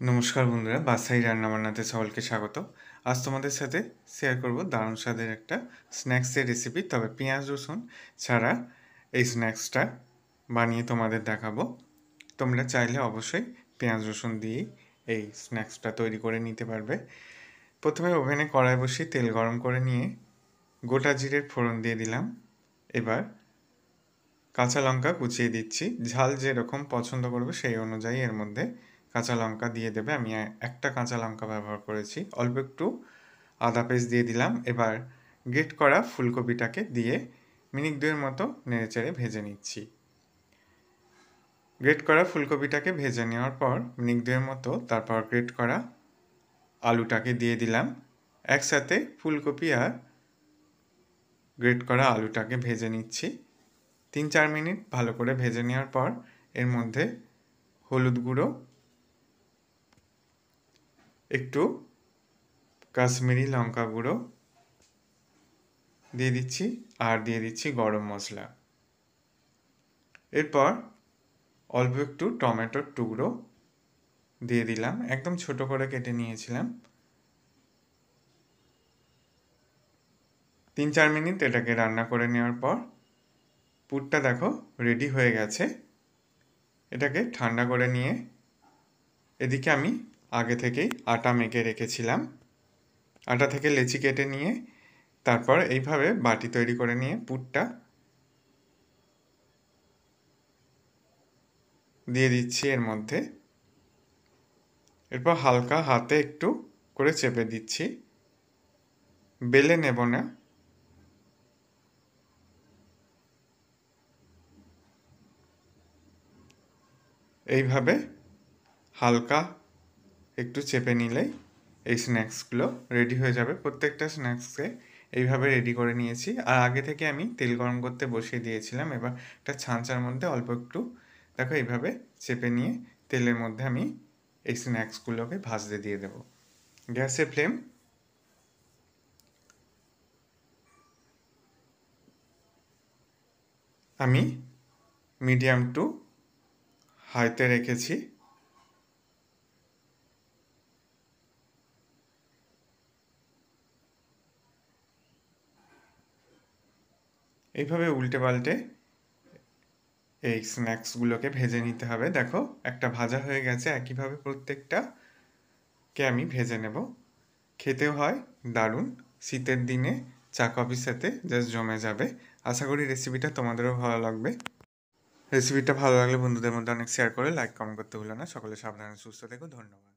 নমস্কার বন্ধুরা, বাসাই রান্নাবান্নাতে সকলকে স্বাগত। আজ তোমাদের সাথে শেয়ার করব দারুণ স্বাদের একটা স্ন্যাক্সের রেসিপি। তবে পেঁয়াজ রসুন ছাড়া এই স্ন্যাক্সটা বানিয়ে তোমাদের দেখাবো। তোমরা চাইলে অবশ্যই পেঁয়াজ রসুন দিয়েই এই স্ন্যাক্সটা তৈরি করে নিতে পারবে। প্রথমে ওভেনে কড়াই বসিয়ে তেল গরম করে নিয়ে গোটা জিরের ফোড়ন দিয়ে দিলাম। এবার কাঁচা লঙ্কা কুচিয়ে দিচ্ছি। ঝাল যেরকম পছন্দ করবে সেই অনুযায়ী এর মধ্যে কাঁচা লঙ্কা দিয়ে দেবে। আমি একটা কাঁচা লঙ্কা ব্যবহার করেছি। অল্প একটু আদা পেস্ট দিয়ে দিলাম। এবার গ্রেট করা ফুলকপিটাকে দিয়ে মিনিট দুয়ের মতো নেড়েচেড়ে ভেজে নিচ্ছি। গ্রেট করা ফুলকপিটাকে ভেজে নেওয়ার পর মিনিট দুয়ের মতো তারপর গ্রেট করা আলুটাকে দিয়ে দিলাম। একসাথে ফুলকপি আর গ্রেট করা আলুটাকে ভেজে নিচ্ছি। 3-4 মিনিট ভালো করে ভেজে নেওয়ার পর এর মধ্যে হলুদ গুঁড়ো, একটু কাশ্মীরি লঙ্কা গুঁড়ো দিয়ে দিচ্ছি আর দিয়ে দিচ্ছি গরম মশলা। এরপর অল্প একটু টমেটোর টুকরো দিয়ে দিলাম, একদম ছোট করে কেটে নিয়েছিলাম। 3-4 মিনিট এটাকে রান্না করে নেওয়ার পর পুরটা দেখো রেডি হয়ে গেছে। এটাকে ঠান্ডা করে নিয়ে এদিকে আমি আগে থেকেই আটা মেখে রেখেছিলাম। আটা থেকে লেচি কেটে নিয়ে তারপর এইভাবে বাটি তৈরি করে নিয়ে পুরটা দিয়ে দিচ্ছি এর মধ্যে। এরপর হালকা হাতে একটু করে চেপে দিচ্ছি, বেলে নেব না। এইভাবে হালকা একটু চেপে নিলেই এই স্ন্যাক্সগুলো রেডি হয়ে যাবে। প্রত্যেকটা স্ন্যাক্সকে এইভাবে রেডি করে নিয়েছি। আর আগে থেকে আমি তেল গরম করতে বসিয়ে দিয়েছিলাম। এবার একটা ছাঁচার মধ্যে অল্প একটু দেখো এইভাবে চেপে নিয়ে তেলের মধ্যে আমি এই স্ন্যাক্সগুলোকে ভাজতে দিয়ে দেব। গ্যাসের ফ্লেম আমি মিডিয়াম টু হাইতে রেখেছি। এইভাবে উল্টে পাল্টে এই স্ন্যাক্সগুলোকে ভেজে নিতে হবে। দেখো একটা ভাজা হয়ে গেছে। একইভাবে প্রত্যেকটাকে আমি ভেজে নেব। খেতেও হয় দারুণ। শীতের দিনে চা কফির সাথে জাস্ট জমে যাবে। আশা করি রেসিপিটা তোমাদেরও ভালো লাগবে। রেসিপিটা ভালো লাগলে বন্ধুদের মধ্যে অনেক শেয়ার করে লাইক কমেন্ট করতে ভুলো না। সকলে সাবধানে সুস্থ থেকো। ধন্যবাদ।